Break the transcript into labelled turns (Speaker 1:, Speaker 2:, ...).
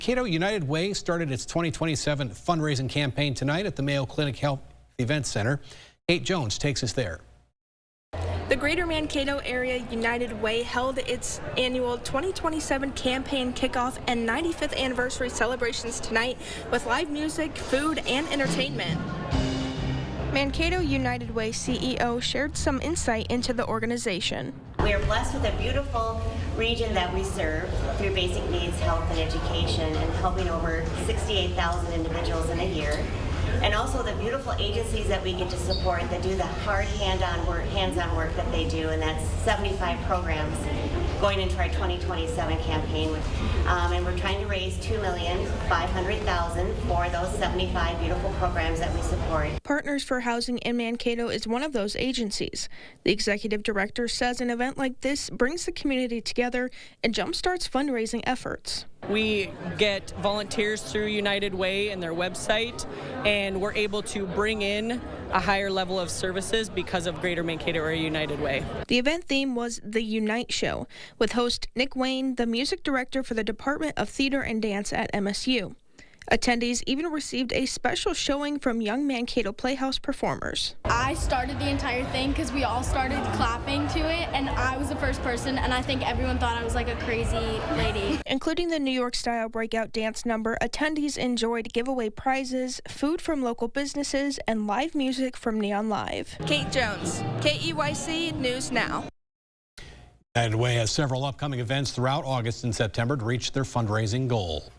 Speaker 1: Mankato United Way started its 2027 fundraising campaign tonight at the Mayo Clinic Health Event Center. Kate Jones takes us there.
Speaker 2: The Greater Mankato Area United Way held its annual 2027 campaign kickoff and 95th anniversary celebrations tonight with live music, food, and entertainment. Mankato United Way CEO shared some insight into the organization.
Speaker 3: We are blessed with a beautiful region that we serve through basic needs, health, and education, and helping over 68,000 individuals in a year. And also the beautiful agencies that we get to support that do the hard hands-on work that they do, and that's 75 programs going into our 2027 campaign. And we're trying to raise $2,500,000 for those 75 beautiful programs that we support.
Speaker 2: Partners for Housing in Mankato is one of those agencies. The executive director says an event like this brings the community together and jumpstarts fundraising efforts.
Speaker 4: We get volunteers through United Way and their website, and we're able to bring in a higher level of services because of Greater Mankato Area United Way.
Speaker 2: The event theme was the Unite Show, with host Nick Wayne, the music director for the Department of Theater and Dance at MSU. Attendees even received a special showing from young Mankato Playhouse performers.
Speaker 5: I started the entire thing because we all started clapping to it, and I was the first person, and I think everyone thought I was like a crazy lady.
Speaker 2: Including the New York-style breakout dance number, attendees enjoyed giveaway prizes, food from local businesses, and live music from Neon Live. Kate Jones, KEYC News Now.
Speaker 1: United Way has several upcoming events throughout August and September to reach their fundraising goal.